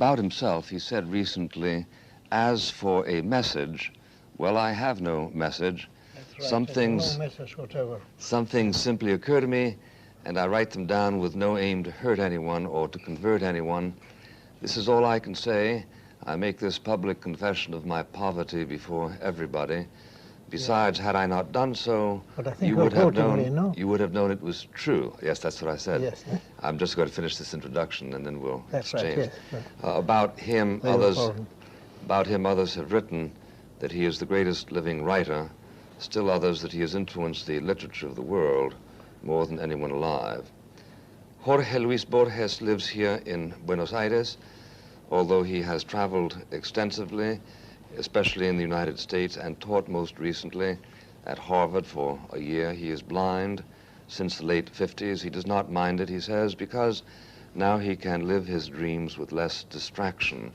About himself, he said recently, as for a message, well, I have no message. That's right. Some things, no message whatever. Some things simply occur to me, and I write them down with no aim to hurt anyone or to convert anyone. This is all I can say. I make this public confession of my poverty before everybody. Besides, had I not done so, But I think you would have known. me, no? You would have known it was true. Yes, that's what I said. Yes. I'm just going to finish this introduction, and then we'll That's exchange. right. Yes. Right. About him, Very important. others have written that he is the greatest living writer. Still others that he has influenced the literature of the world more than anyone alive. Jorge Luis Borges lives here in Buenos Aires, although he has traveled extensively, especially in the United States, and taught most recently at Harvard for a year. He is blind since the late 50s. He does not mind it, he says, because now he can live his dreams with less distraction.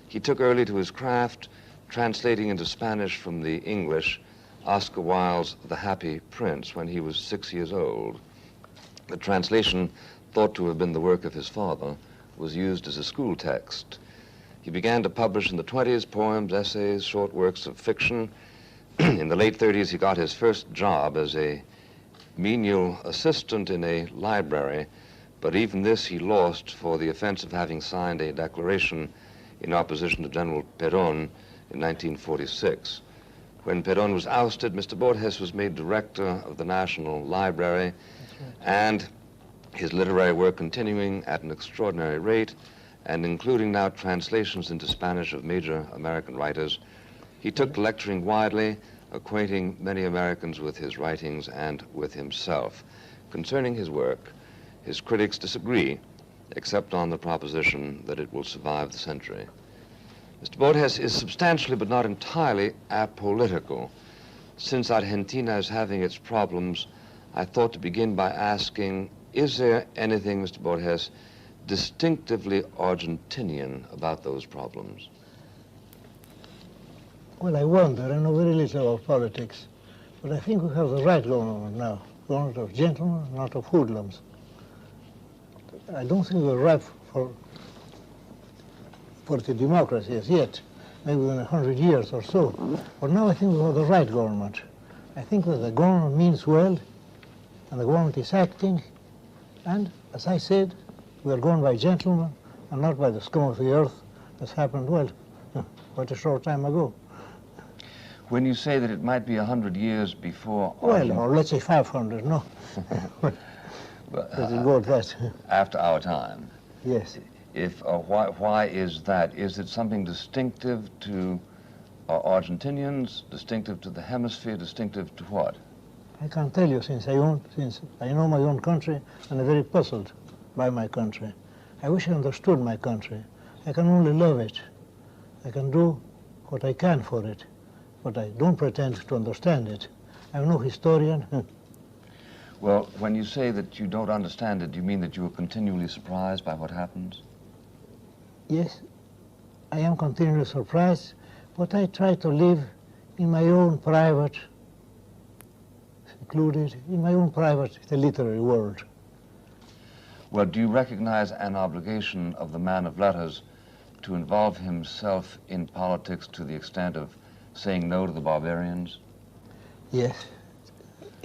He took early to his craft, translating into Spanish from the English Oscar Wilde's The Happy Prince when he was 6 years old. The translation, thought to have been the work of his father, was used as a school text. He began to publish in the 20s poems, essays, short works of fiction. In the late 30s, he got his first job as a menial assistant in a library, but even this he lost for the offense of having signed a declaration in opposition to General Perón in 1946. When Perón was ousted, Mr. Borges was made director of the National Library, and his literary work continuing at an extraordinary rate, and including now translations into Spanish of major American writers. He took to lecturing widely, acquainting many Americans with his writings and with himself. Concerning his work, his critics disagree, except on the proposition that it will survive the century. Mr. Borges is substantially but not entirely apolitical. Since Argentina is having its problems, I thought to begin by asking, is there anything, Mr. Borges, distinctively Argentinian about those problems? Well, I wonder. I know very little about politics, but I think we have the right government now. Government of gentlemen, not of hoodlums. I don't think we're ripe for the democracy as yet, maybe in 100 years or so. But now I think we have the right government. I think that the government means well, and the government is acting, and as I said, we are going by gentlemen and not by the scum of the earth, as happened, well, quite a short time ago. When you say that it might be 100 years before... Well, or let's say 500, no. Does it go at that? After our time. Yes. Why is that? Is it something distinctive to Argentinians, distinctive to the hemisphere, distinctive to what? I can't tell you, since I know my own country, and I'm very puzzled by my country. I wish I understood my country. I can only love it. I can do what I can for it, but I don't pretend to understand it. I'm no historian. Well, when you say that you don't understand it, do you mean that you are continually surprised by what happens? Yes, I am continually surprised, but I try to live in my own private, secluded, in my own private literary world. Well, do you recognize an obligation of the man of letters to involve himself in politics to the extent of saying no to the barbarians? Yes,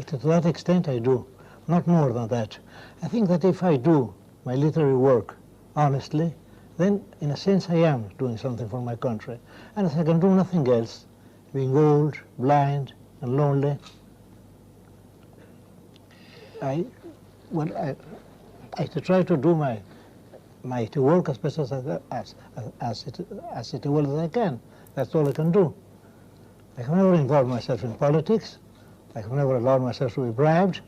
to that extent I do, not more than that. I think that if I do my literary work honestly, then in a sense I am doing something for my country. And if I can do nothing else, being old, blind, and lonely, I try to do my work as best as it well as I can. That's all I can do. I have never involved myself in politics. I have never allowed myself to be bribed.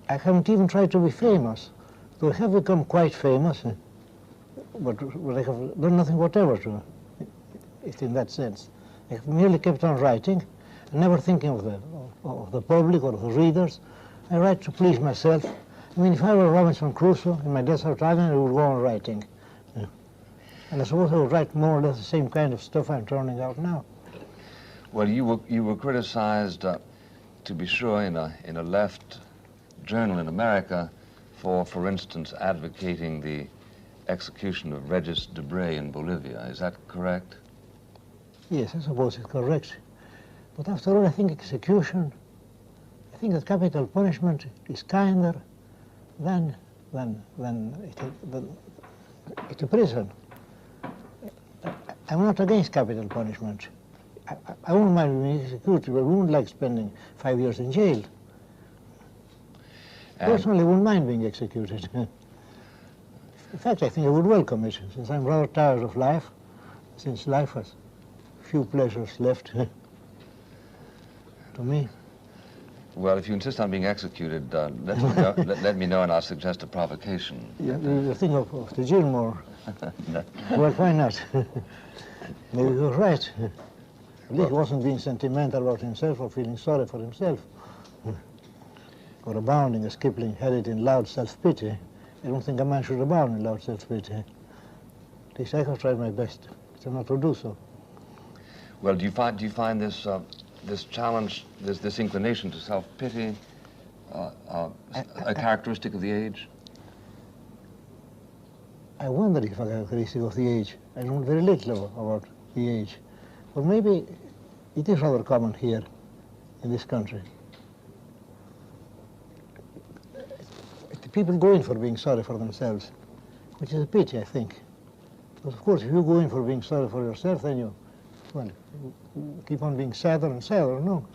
I haven't even tried to be famous. Though I have become quite famous, but I have done nothing whatever to it in that sense. I have merely kept on writing, and never thinking of the public or of the readers. I write to please myself. I mean, if I were Robinson Crusoe in my desert island, I would go on writing. And I suppose I would write more or less the same kind of stuff I'm turning out now. Well, you were criticized, to be sure, in a left journal in America for instance, advocating the execution of Regis Debray in Bolivia. Is that correct? Yes, I suppose it's correct. But after all, I think execution, I think that capital punishment is kinder than it's a prison. I'm not against capital punishment. I wouldn't mind being executed, but I wouldn't like spending 5 years in jail. Personally, I wouldn't mind being executed. In fact, I think I would welcome it, since I'm rather tired of life, since life has few pleasures left to me. Well, if you insist on being executed, let me know and I'll suggest a provocation. You think of the jail more? No. Well, why not? Maybe he was right. At least he wasn't being sentimental about himself or feeling sorry for himself. Or abounding, as Kipling had it, in loud self-pity. I don't think a man should abound in loud self-pity. At least I have tried my best to not to do so. Well, do you find this this challenge, this inclination to self-pity, a characteristic of the age? I wonder if a characteristic of the age. I know very little about the age. But maybe it is rather common here in this country. The people go in for being sorry for themselves, which is a pity, I think. But of course, if you go in for being sorry for yourself, then you keep on being sadder and sadder, no?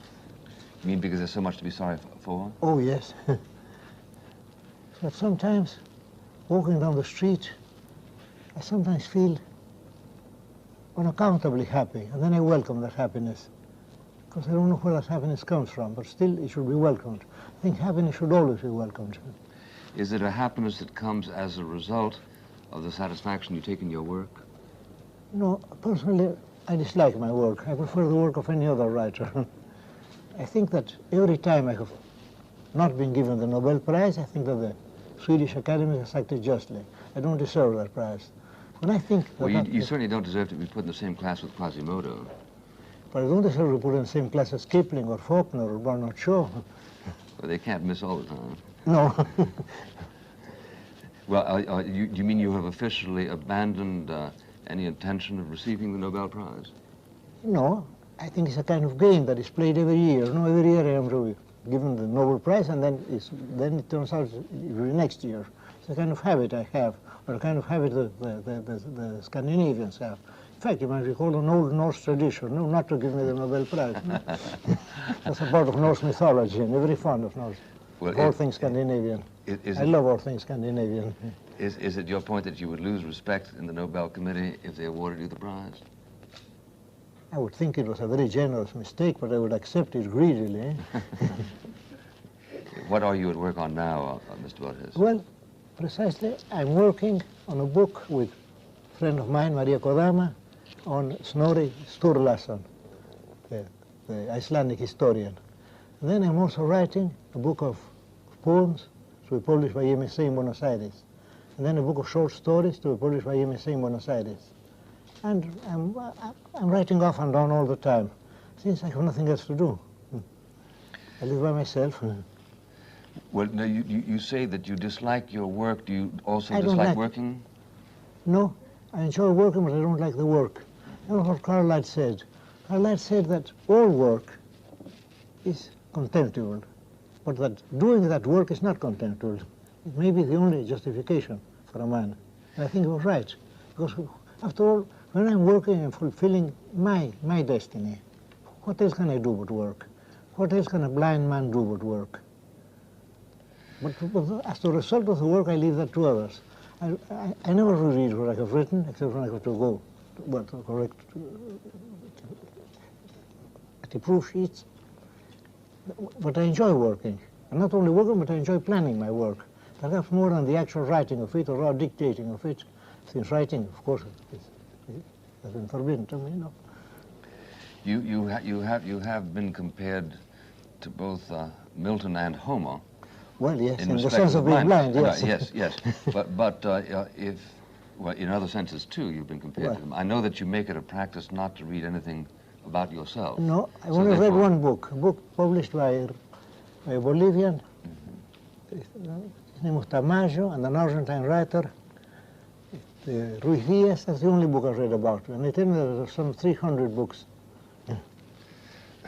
You mean because there's so much to be sorry for? Oh, yes. But sometimes, walking down the street, I sometimes feel unaccountably happy, and then I welcome that happiness. Because I don't know where that happiness comes from, but still it should be welcomed. I think happiness should always be welcomed. Is it a happiness that comes as a result of the satisfaction you take in your work? No, personally, I dislike my work. I prefer the work of any other writer. I think that every time I have not been given the Nobel Prize, I think that the Swedish Academy has acted justly. I don't deserve that prize. When I think that... Well, you certainly don't deserve to be put in the same class with Quasimodo. But I don't deserve to be put in the same class as Kipling or Faulkner or Bernard Shaw. Well, they can't miss all the time. No. Well, you mean you have officially abandoned any intention of receiving the Nobel Prize? No, I think it's a kind of game that is played every year. No, every year I am really given the Nobel Prize, and then it turns out the next year. It's a kind of habit I have, or a kind of habit the Scandinavians have. In fact, you might recall an old Norse tradition, no, not to give me the Nobel Prize. No? That's a part of Norse mythology, and very fond of Norse. Well, all things Scandinavian. I love all things Scandinavian. Is it your point that you would lose respect in the Nobel Committee if they awarded you the prize? I would think it was a very generous mistake, but I would accept it greedily. What are you at work on now, Mr. Borges? Well, precisely, I'm working on a book with a friend of mine, Maria Kodama, on Snorri Sturlason, the Icelandic historian. And then I'm also writing a book of poems to be published by MSA in Buenos Aires. And then a book of short stories to be published by MSA in Buenos Aires. And I'm writing off and on all the time, since I have nothing else to do. I live by myself. Well, no, you say that you dislike your work. Do you also dislike working? No, I enjoy working, but I don't like the work. You know what Carlyle said? Carlyle said that all work is contemptible, but that doing that work is not contemptible. It may be the only justification for a man. And I think he was right, because after all, when I'm working and fulfilling my destiny, what else can I do but work? What else can a blind man do but work? But as the result of the work, I leave that to others. I never read what I have written, except when I have to go to correct the proof sheets. But I enjoy working. And not only working, but I enjoy planning my work. Perhaps more than the actual writing of it or raw dictating of it, since writing, of course, has been forbidden to me, no. You have been compared to both Milton and Homer. Well, yes, in the sense of being blind, yes. Yes. But in other senses too, you've been compared to them. I know that you make it a practice not to read anything about yourself. No, I only read one book, a book published by a Bolivian, his name was Tamayo, and an Argentine writer, The Ruiz Diaz, that's the only book I've read about. And they tell me there are some 300 books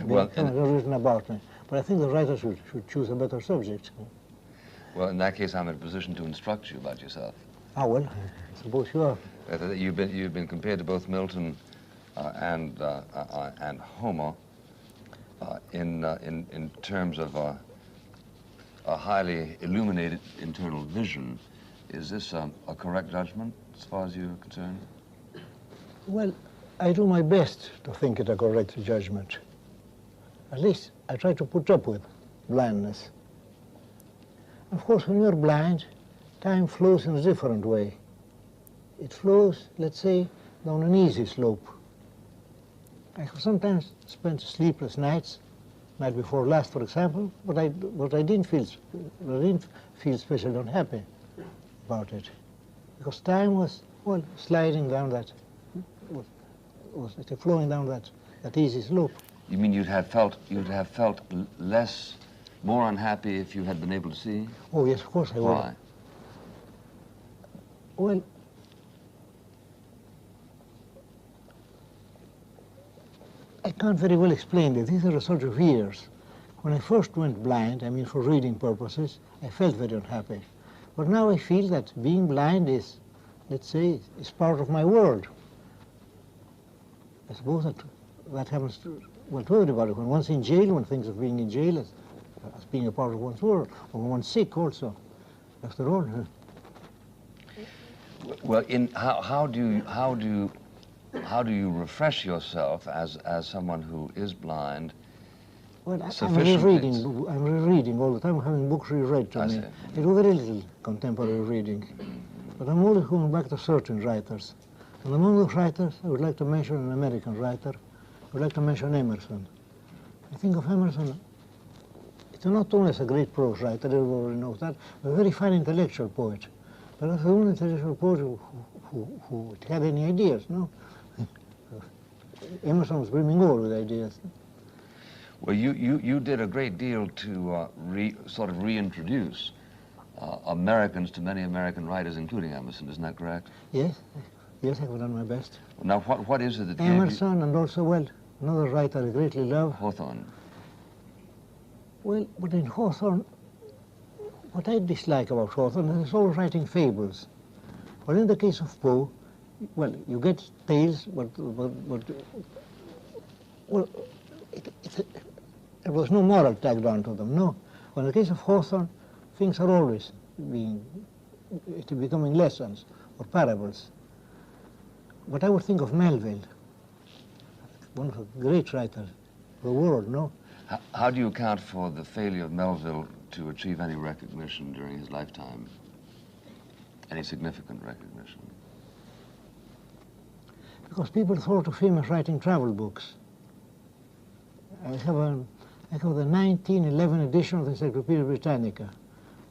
written about me. But I think the writer should choose a better subject. Well, in that case, I'm in a position to instruct you about yourself. Ah, well, I suppose you are. You've been compared to both Milton and Homer in terms of a highly illuminated internal vision. Is this a correct judgment as far as you're concerned? Well, I do my best to think it a correct judgment. At least I try to put up with blindness. Of course, when you're blind, time flows in a different way. It flows, let's say, down an easy slope. I have sometimes spent sleepless nights, night before last, for example, but I didn't feel especially unhappy about it, because time was, well, sliding down that, was flowing down that easy slope. You mean you'd have felt more unhappy if you had been able to see? Oh yes, of course I would. Why? Well, I can't very well explain it. These are a sort of years. When I first went blind, I mean for reading purposes, I felt very unhappy. But now I feel that being blind is, let's say, is part of my world. I suppose that happens to everybody. When one's in jail, one thinks of being in jail as being a part of one's world. Or when one's sick also, after all. Well, how do you refresh yourself as someone who is blind? Well, I'm rereading all the time. I'm having books reread to me. I do very little contemporary reading, but I'm always going back to certain writers. And among those writers, I would like to mention an American writer. I would like to mention Emerson. I think of Emerson, it's not only as a great prose writer, everybody knows that, but a very fine intellectual poet. But as the only intellectual poet who had any ideas, no? Emerson was brimming over with ideas. Well, you did a great deal to sort of reintroduce Americans to many American writers, including Emerson. Isn't that correct? Yes, yes, I've done my best. Now, what is it that Emerson and also, well, another writer I greatly love. Hawthorne. Well, but in Hawthorne, what I dislike about Hawthorne is he's always writing fables. Well, in the case of Poe, well, you get tales, but well, there was no moral tagged onto them, no. Well, in the case of Hawthorne, things are always becoming lessons or parables. But I would think of Melville, one of the great writers of the world, no? How do you account for the failure of Melville to achieve any recognition during his lifetime? Any significant recognition? Because people thought of him as writing travel books. I have the 1911 edition of the Encyclopedia Britannica.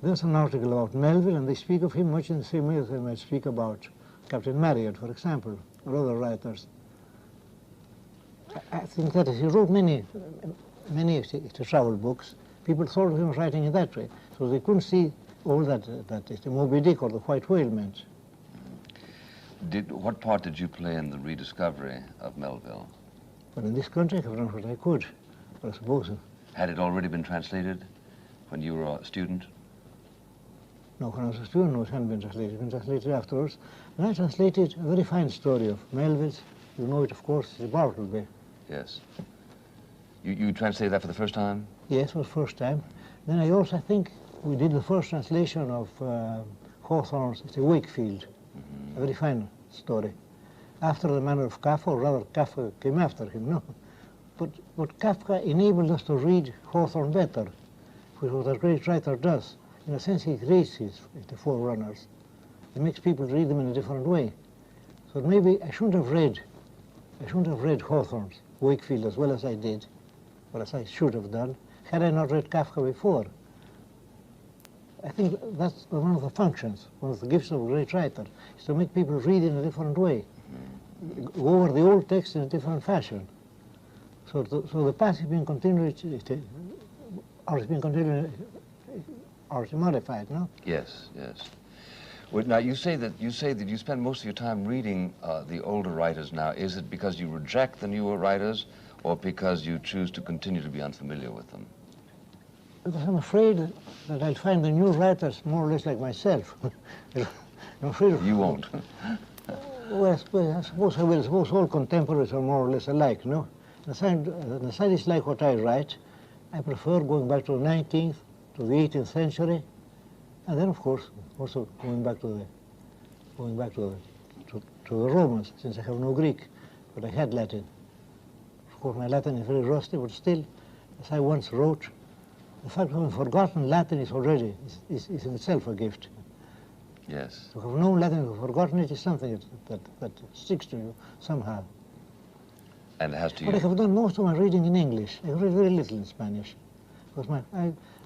There's an article about Melville, and they speak of him much in the same way as they might speak about Captain Marryat, for example, or other writers. I think that he wrote many travel books. People thought of him as writing in that way, so they couldn't see all that the Moby Dick or the White Whale meant. What part did you play in the rediscovery of Melville? But in this country, I've done what I could, I suppose. Had it already been translated when you were a student? No, when I was a student, no, it hadn't been translated. It had been translated afterwards. And I translated a very fine story of Melville's. You know it, of course, it's Bartleby. Yes. You translated that for the first time? Yes, it was the first time. Then I also, I think, we did the first translation of Hawthorne's Wakefield, a very fine story. After the manner of Kafka, or rather Kafka came after him, no? But Kafka enabled us to read Hawthorne better, which is what a great writer does. In a sense, he creates the forerunners. He makes people read them in a different way. So maybe I shouldn't have read Hawthorne's Wakefield as well as I did, or as I should have done, had I not read Kafka before. I think that's one of the functions, one of the gifts of a great writer, is to make people read in a different way, go over the old text in a different fashion. So the past is being continually, or is being continually modified, no? Yes, yes. Well, now you say that you spend most of your time reading the older writers now. Is it because you reject the newer writers, or because you choose to continue to be unfamiliar with them? Because I'm afraid that I'll find the new writers more or less like myself. I'm afraid You won't. Well, I suppose I will. I suppose all contemporaries are more or less alike, no? The scientists like what I write. I prefer going back to the 19th, to the 18th century, and then, of course, also going back to the Romans, since I have no Greek, but I had Latin. Of course, my Latin is very rusty, but still, as I once wrote, the fact of having forgotten Latin is already is in itself a gift. Yes. To have known Latin and forgotten it is something that sticks to you somehow. And it has to. But I have done most of my reading in English. I read very little in Spanish, because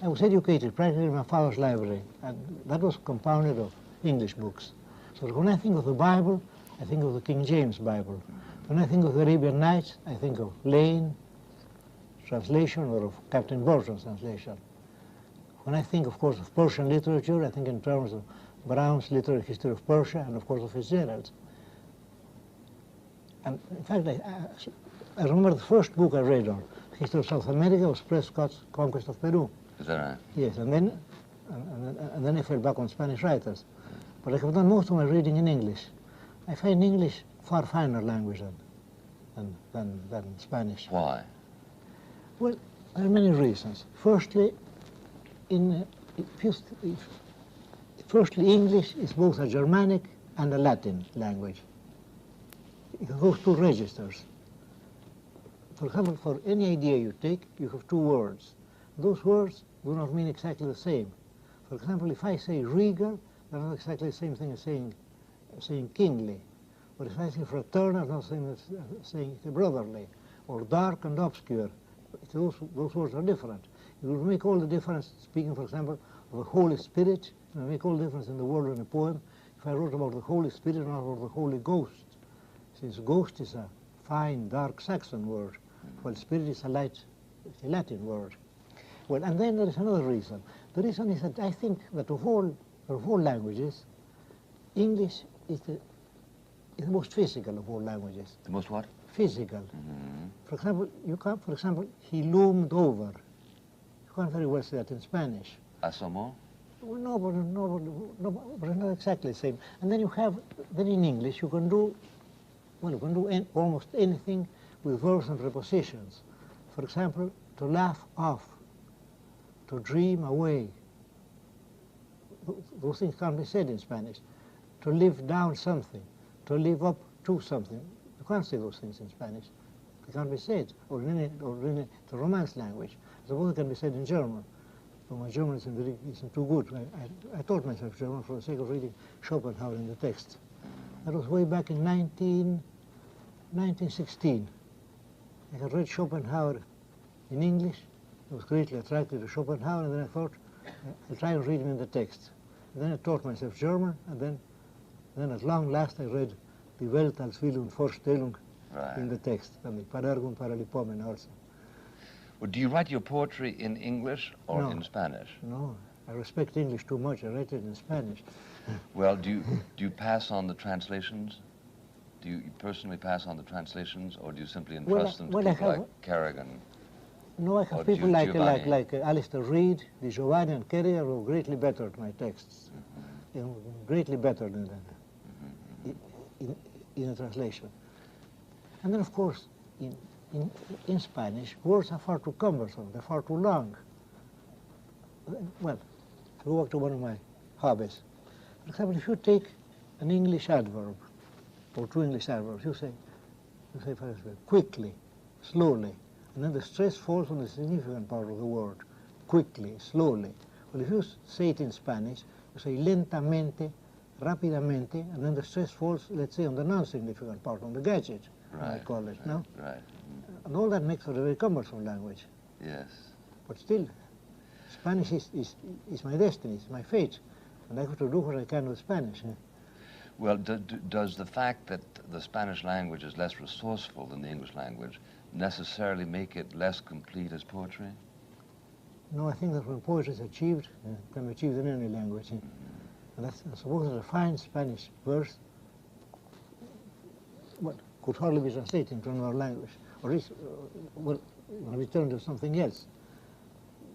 I was educated practically in my father's library, and that was compounded of English books. So when I think of the Bible, I think of the King James Bible. When I think of the Arabian Nights, I think of Lane translation or of Captain Borges translation. When I think, of course, of Persian literature, I think in terms of Brown's Literary History of Persia and, of course, of Fitzgerald. And in fact, I remember the first book I read on History of South America was Prescott's Conquest of Peru. Is that right? Yes, and then I fell back on Spanish writers. But I have done most of my reading in English. I find English far finer language than Spanish. Why? Well, there are many reasons. Firstly, English is both a Germanic and a Latin language. It goes two registers. For example, for any idea you take, you have two words. Those words do not mean exactly the same. For example, if I say regal, they're not exactly the same thing as saying kingly. Or if I say fraternal, not the same as saying brotherly. Or dark and obscure. Those words are different. It will make all the difference, speaking, for example, of the Holy Spirit. It will make all the difference in the world in a poem if I wrote about the Holy Spirit and not about the Holy Ghost. Since ghost is a fine, dark Saxon word, while spirit is a light Latin word. Well, and then there is another reason. The reason is that I think that of all languages, English is the most physical of all languages. The most what? Physical. Mm-hmm. For example, he loomed over. You can't very well say that in Spanish. Asomó? Well, no, but it's not exactly the same. And then then in English you can do almost anything with verbs and prepositions. For example, to laugh off, to dream away. Those things can't be said in Spanish. To live down something, to live up to something. You can't say those things in Spanish. They can't be said, or in the Romance language. Suppose it can be said in German. But my German isn't too good. I taught myself German for the sake of reading Schopenhauer in the text. That was way back in 1916. I had read Schopenhauer in English. I was greatly attracted to Schopenhauer, and then I thought, I'll try and read him in the text. And then I taught myself German, and then at long last I read Die Welt als Wille und Vorstellung in the text, and the Parergum Paralipomen also. Well, do you write your poetry in English or No. in Spanish? No, I respect English too much. I write it in Spanish. Well, do you pass on the translations? Do you personally pass on the translations, or do you simply entrust them to people like Kerrigan? No, I have people like Alistair Reid, Di Giovanni, and Kerrigan who greatly bettered my texts. You know, greatly bettered in the translation. And then, of course, in Spanish, words are far too cumbersome. They're far too long. Well, to go back to one of my hobbies. For example, if you take an English adverb, or two English adverbs, you say, for example, quickly, slowly, and then the stress falls on the significant part of the word, quickly, slowly. Well, if you say it in Spanish, you say lentamente, rápidamente, and then the stress falls, let's say, on the non-significant part, on the gadget, I call it, no? Right. And all that makes for a very cumbersome language. Yes. But still, Spanish is my destiny, it's my fate, and I have to do what I can with Spanish. Well, does the fact that the Spanish language is less resourceful than the English language necessarily make it less complete as poetry? No, I think that when poetry is achieved, it can be achieved in any language. And I suppose that a fine Spanish verse could hardly be translated into another language, or is, well, return to something else.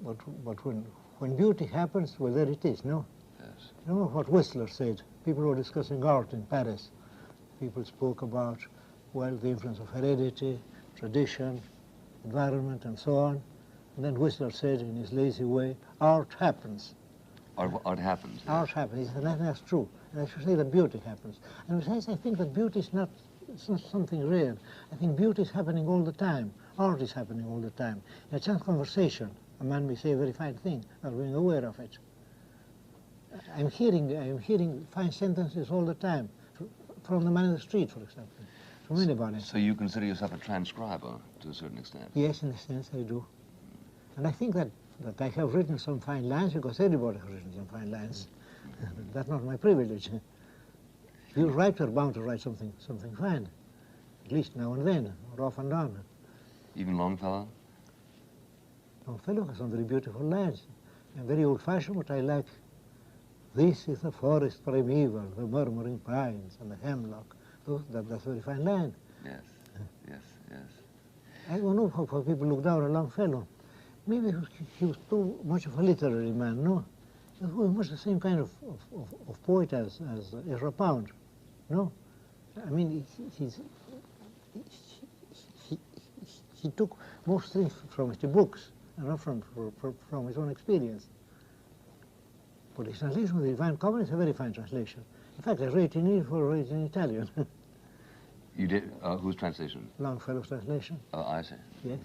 But when beauty happens, well, there it is, no? Yes. You know what Whistler said? People were discussing art in Paris. People spoke about, well, the influence of heredity, tradition, environment, and so on. And then Whistler said in his lazy way, art happens. Art happens. Yes. Art happens, and that's true. And I should say that beauty happens. And besides, I think that beauty is not something rare. I think beauty is happening all the time. Art is happening all the time. In a chance conversation, a man may say a very fine thing, not being aware of it. I'm hearing fine sentences all the time, from the man in the street, for example, from anybody. So you consider yourself a transcriber to a certain extent? Yes, in a sense I do. And I think that I have written some fine lines because everybody has written some fine lines. That's not my privilege. You write, you're bound to write something fine, at least now and then, or off and on. Even Longfellow? Longfellow has some very beautiful lines. And very old-fashioned, but I like. This is the forest primeval, the murmuring pines and the hemlock. That's a very fine line. Yes, yes, yes. I don't know how people look down on Longfellow. Maybe he was too much of a literary man, no? He was much the same kind of poet as Ezra Pound, no? I mean, he took most things from the books and not from his own experience. But his translation of the Divine Comedy is a very fine translation. In fact, I read it in Italian. You did? Whose translation? Longfellow's translation. Oh, I see. Yes.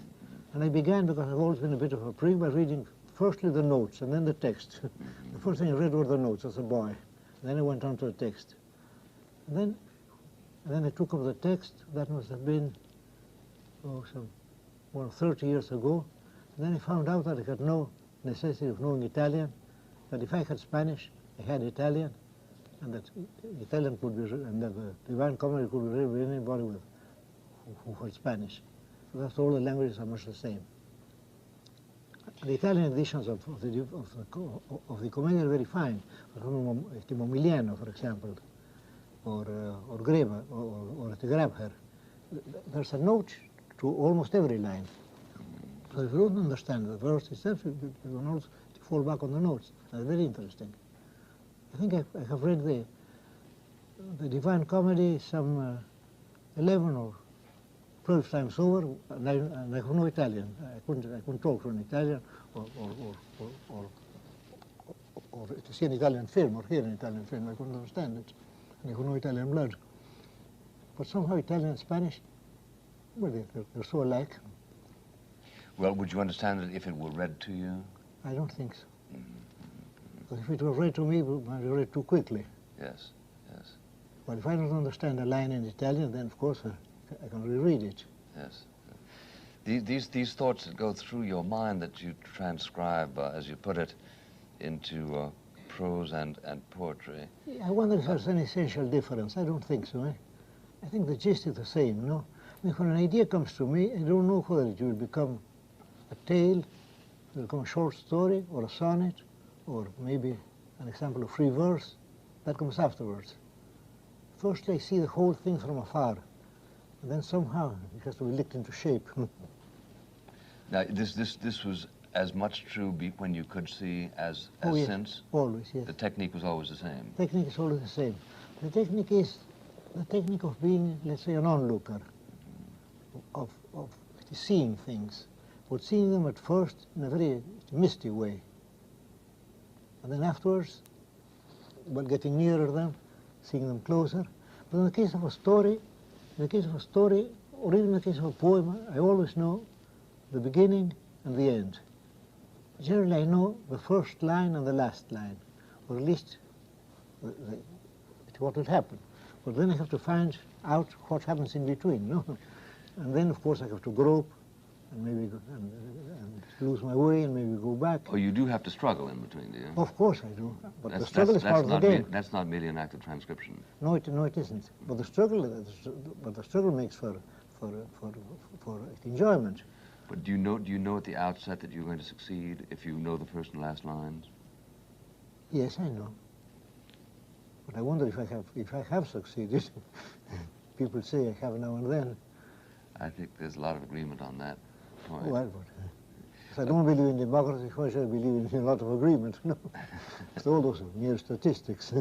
And I began, because I've always been a bit of a prig, by reading firstly the notes and then the text. The first thing I read were the notes as a boy. And then I went on to the text. And then I took up the text. That must have been, some more than 30 years ago. And then I found out that I had no necessity of knowing Italian, that if I had Spanish, I had Italian, and that Italian could be, and that the Divine Comedy could be read by anybody who had Spanish. So that's all the languages are much the same. The Italian editions of the Commedia are very fine. Mobiliano, for example, or Greba, or the Grabher. There's a note to almost every line. So if you don't understand the verse itself, you can also fall back on the notes. That's very interesting. I think I have read the Divine Comedy some 11 or 12 times over, and I have no Italian. I couldn't talk to an Italian or to see an Italian film or hear an Italian film. I couldn't understand it. And I have no Italian blood. But somehow Italian and Spanish, well, they're so alike. Well, would you understand it if it were read to you? I don't think so. Because if it was read to me, it might be read too quickly. Yes, yes. But if I don't understand a line in Italian, then of course I can reread it. Yes. These thoughts that go through your mind that you transcribe, as you put it, into prose and poetry. I wonder if there's an essential difference. I don't think so. I think the gist is the same, no? I mean, when an idea comes to me, I don't know whether it will become a tale, it will become a short story, or a sonnet, or maybe an example of free verse. That comes afterwards. First I see the whole thing from afar, and then somehow it has to be licked into shape. Now, this was as much true when you could see as yes. since? Always, yes. The technique was always the same? Technique is always the same. The technique is the technique of being, let's say, an onlooker, of seeing things, but seeing them at first in a very misty way. And then afterwards, but getting nearer them, seeing them closer. But in the case of a story, or even in the case of a poem, I always know the beginning and the end. Generally, I know the first line and the last line, or at least what will happen. But then I have to find out what happens in between, no? And then, of course, I have to grope and maybe and lose my way and maybe go back. Oh, you do have to struggle in between, do you? Of course I do. But the struggle is part of the game. That's not merely an act of transcription. No, it isn't. But the struggle makes for enjoyment. But do you know at the outset that you're going to succeed if you know the first and last lines? Yes, I know. But I wonder if I have succeeded. People say I have now and then. I think there's a lot of agreement on that point. Well, but if I don't believe in democracy, why should I believe in a lot of agreement? No, it's all those mere statistics.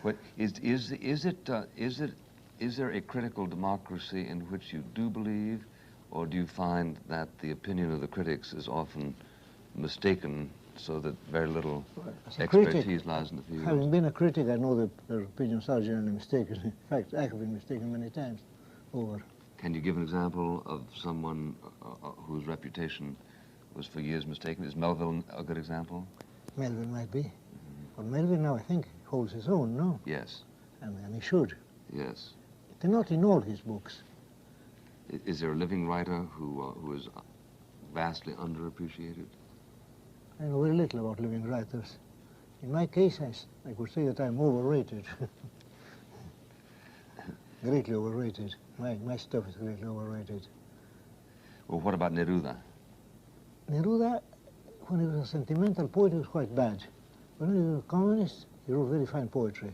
But is there a critical democracy in which you do believe, or do you find that the opinion of the critics is often mistaken, so that very little expertise lies in the field? Having been a critic, I know that their opinions are generally mistaken. In fact, I have been mistaken many times over. Can you give an example of someone whose reputation was for years mistaken? Is Melville a good example? Melville might be. But Melville now, I think, holds his own, no? Yes. And he should. Yes. Not in all his books. Is there a living writer who is vastly underappreciated? I know very little about living writers. In my case, I could say that I'm overrated. Greatly overrated. My stuff is greatly overrated. Well, what about Neruda? Neruda, when he was a sentimental poet, he was quite bad. When he was a communist, he wrote very fine poetry.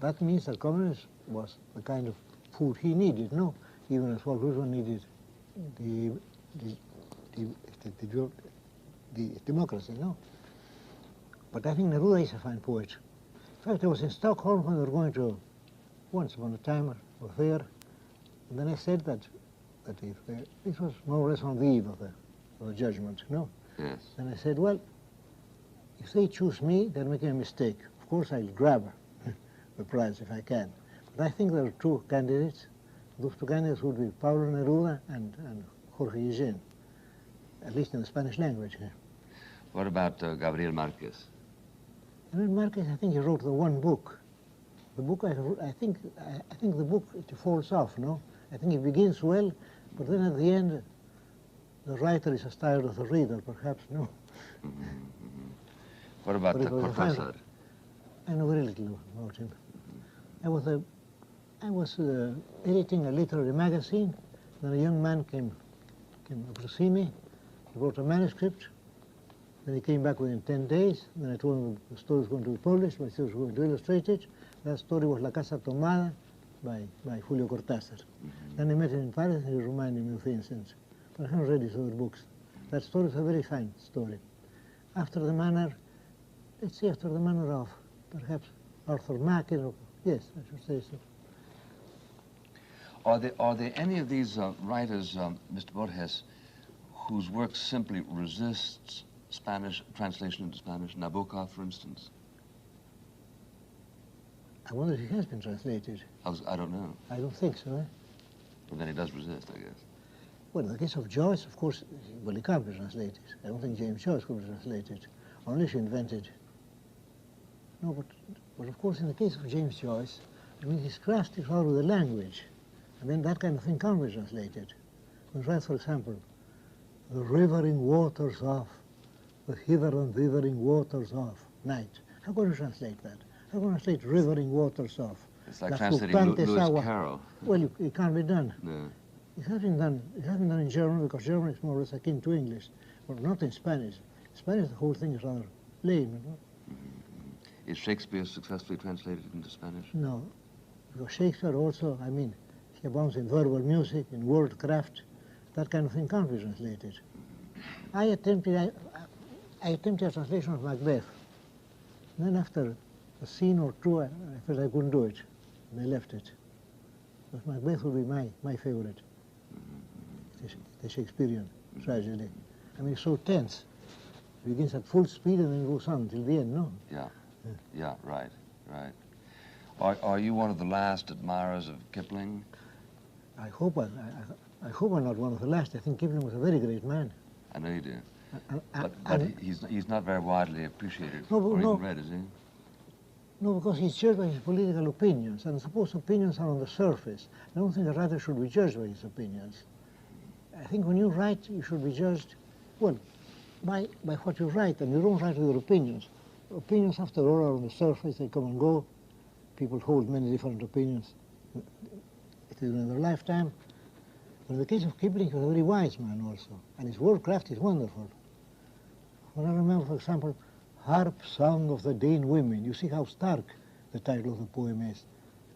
That means that communism was the kind of food he needed, no? Even as Walt Whitman needed the democracy, no? But I think Neruda is a fine poet. In fact, I was in Stockholm when we were going to, once upon a time, a fair, and then I said that if this was more or less on the eve of the judgment, no? Yes. And I said, well, if they choose me, they're making a mistake. Of course, I'll grab the prize if I can. But I think there are two candidates. Those two candidates would be Pablo Neruda and Jorge Eugene, at least in the Spanish language. What about Gabriel Marquez? Gabriel Marquez, I think he wrote the one book. The book, I think the book, it falls off, no? I think it begins well, but then at the end, the writer is as tired as the reader, perhaps, no? What about Cortázar? I know very little about him. I was editing a literary magazine. Then a young man came up to see me. He wrote a manuscript. Then he came back within 10 days. Then I told him the story was going to be published, but he was going to illustrate it. That story was La Casa Tomada by Julio Cortázar. Then I met him in Paris, and he reminded me of things. But I haven't read his other books. That story is a very fine story. After the manner, let's say after the manner of perhaps Arthur Mackey, or yes, I should say so. Are there any of these writers, Mr. Borges, whose work simply resists Spanish translation into Spanish? Nabokov, for instance. I wonder if he has been translated. I don't know. I don't think so. But then he does resist, I guess. Well, in the case of Joyce, of course, well, he can't be translated. I don't think James Joyce could be translated, unless you invented. No, but of course, in the case of James Joyce, I mean, his craft is all with the language. I mean, that kind of thing can't be translated. When he writes, for example, the rivering waters of, the hither and thithering waters of night. How can you translate that? How can you translate rivering waters of? It's like translating Lewis Carroll. Well, it can't be done. No. It hasn't done in German, because German is more or less akin to English, but not in Spanish. In Spanish, the whole thing is rather lame, you know? Is Shakespeare successfully translated into Spanish? No, because Shakespeare also, I mean, he abounds in verbal music, in word craft. That kind of thing can't be translated. I attempted a translation of Macbeth. And then after a scene or two, I felt I couldn't do it, and I left it. Because Macbeth would be my favorite. The Shakespearean tragedy. I mean, it's so tense. It begins at full speed and then goes on till the end, no? Yeah, right. Are you one of the last admirers of Kipling? I hope I'm not one of the last. I think Kipling was a very great man. I know you do. But he's not very widely appreciated or even read, is he? No, because he's judged by his political opinions, and suppose opinions are on the surface. I don't think a writer should be judged by his opinions. I think when you write, you should be judged, well, by what you write, and you don't write with your opinions. Opinions, after all, are on the surface. They come and go. People hold many different opinions. It is in their lifetime. But in the case of Kipling, he was a very wise man also, and his word craft is wonderful. When I remember, for example, Harp Song of the Dane Women, you see how stark the title of the poem is.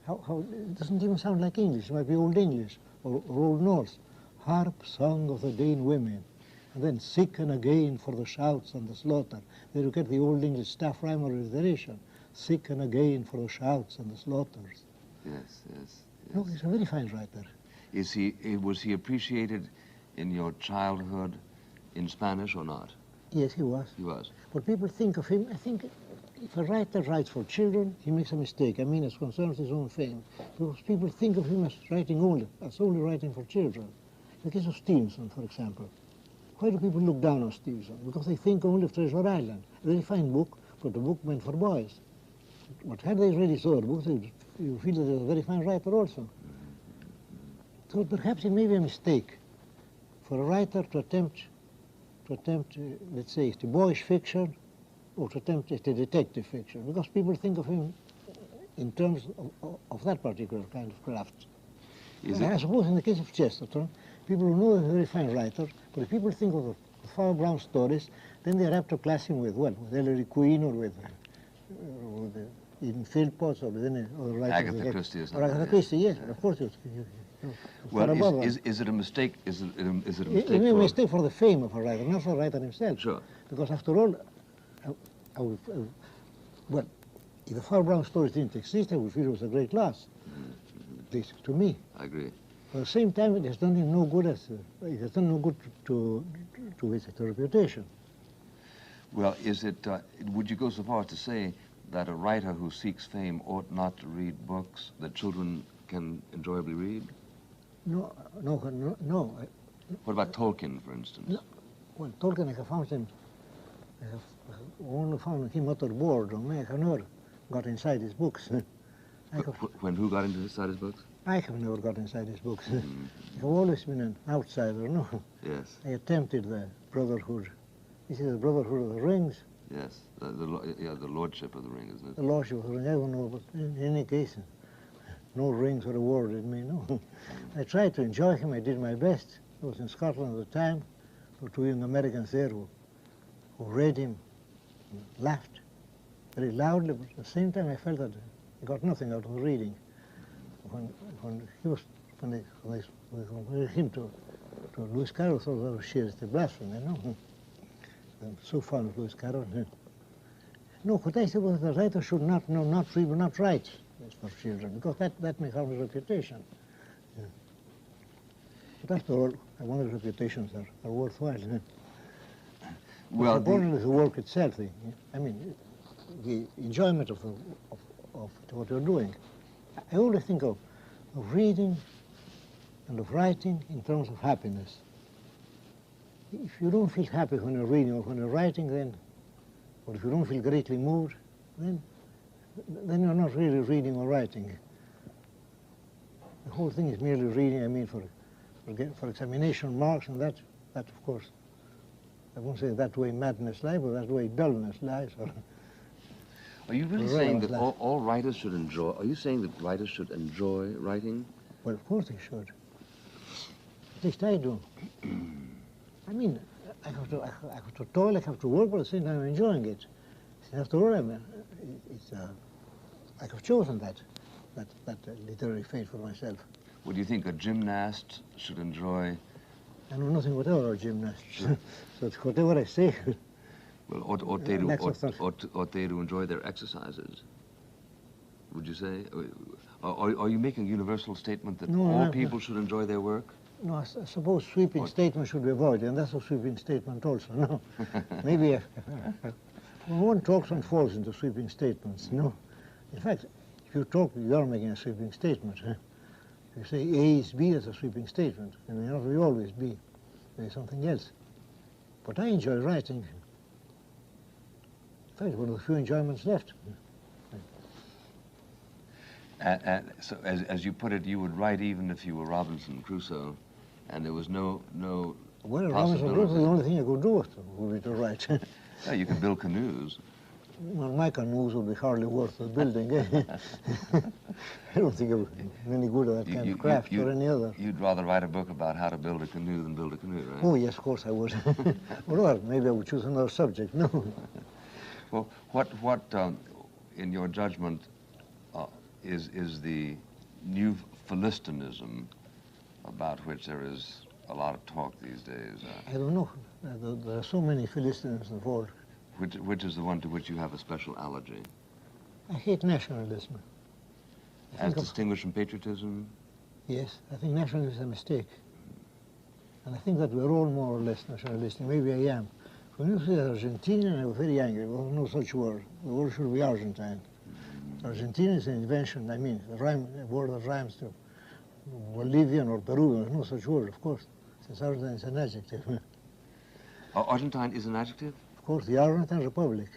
How it doesn't even sound like English. It might be Old English or Old Norse. Harp song of the Dane women, and then sicken again for the shouts and the slaughter. There you get the Old English staff rhyme or alliteration. Sicken again for the shouts and the slaughters. Yes, yes, yes. No, he's a very fine writer. Was he appreciated in your childhood in Spanish or not? Yes, he was. He was. But people think of him, I think if a writer writes for children, he makes a mistake. I mean, as concerns his own fame. Because people think of him as only writing for children. In the case of Stevenson, for example. Why do people look down on Stevenson? Because they think only of Treasure Island. A very fine book, but a book meant for boys. But had they read his other books, you feel that he was a very fine writer also. So perhaps it may be a mistake for a writer to attempt, let's say, the boyish fiction, or to attempt the detective fiction, because people think of him in terms of that particular kind of craft. I suppose in the case of Chesterton, people who know he's a very fine writer, but if people think of the Farmer Brown stories, then they're apt to class him with Ellery Queen or with even Philpotts or with any other writer. Agatha Christie or something. Or Agatha Christie, yes, of course. Well, is it a mistake? Is it a mistake? It may be a mistake for the fame of a writer, not for the writer himself. Sure. Because after all, well, if the Farmer Brown stories didn't exist, I would feel it was a great loss. At least to me. I agree. But at the same time, it has done him no good to his reputation. Well, would you go so far as to say that a writer who seeks fame ought not to read books that children can enjoyably read? No. What about Tolkien, for instance? No. Well, Tolkien, I have only found him utter boredom. I have never got inside his books. When who got inside his books? I have never got inside his books. I have always been an outsider, no? Yes. I attempted the Brotherhood. This is the Brotherhood of the Rings. Yes, the Lordship of the Ring, isn't it? The Lordship of the Ring, I don't know, but in any case, no rings were awarded me, no. I tried to enjoy him, I did my best. I was in Scotland at the time. There were two young Americans there who read him, and laughed very loudly, but at the same time I felt that I got nothing out of the reading. When they compared him to Lewis Carroll, thought that was sheer blasphemy, you know. I'm so fond of Lewis Carroll. No, what I said was the writer should not write for children, because that may harm his reputation. Yeah. But after all, I wonder if reputations are worthwhile. Well, important is the work itself. I mean, the enjoyment of what you're doing. I only think of reading and of writing in terms of happiness. If you don't feel happy when you're reading or when you're writing, then, or if you don't feel greatly moved, then you're not really reading or writing. The whole thing is merely reading, I mean, for examination marks, and that, of course, I won't say that way madness lies, but that way dullness lies. Are you really saying that all writers should enjoy? Are you saying that writers should enjoy writing? Well, of course they should. At least I do. I mean, I have to toil, I have to work, but at the same time I'm enjoying it. After all, I have chosen that literary fate for myself. Well, do you think a gymnast should enjoy? I know nothing whatever of gymnasts, so it's whatever I say. Well, ought they to enjoy their exercises? Would you say? Are you making a universal statement that all people should enjoy their work? No, I suppose sweeping statements should be avoided, and that's a sweeping statement also, no? Maybe when one talks and falls into sweeping statements, no? In fact, if you talk, you are making a sweeping statement. Huh? If you say A is B, that's a sweeping statement. It may not be always B, maybe something else. But I enjoy writing. In fact, one of the few enjoyments left. And so, as you put it, you would write even if you were Robinson Crusoe, and there was no well, Robinson Crusoe, the only thing I could do would be to write. Yeah, you could build canoes. Well, my canoes would be hardly worth the building. I don't think it would be any good at that kind of craft or any other. You'd rather write a book about how to build a canoe than build a canoe, right? Oh, yes, of course I would. Or maybe I would choose another subject, no. Well, what in your judgment, is the new Philistinism about which there is a lot of talk these days. I don't know. There are so many Philistines in the world. Which is the one to which you have a special allergy? I hate nationalism. As distinguished from patriotism? Yes, I think nationalism is a mistake. And I think that we're all more or less nationalistic. Maybe I am. When you say Argentina, I was very angry. There was no such word. The word should be Argentine. Argentina is an invention. I mean, a word that rhymes to Bolivian or Peruvian. There's no such word, of course, since Argentine is an adjective. Argentine is an adjective? Of course, the Argentine Republic.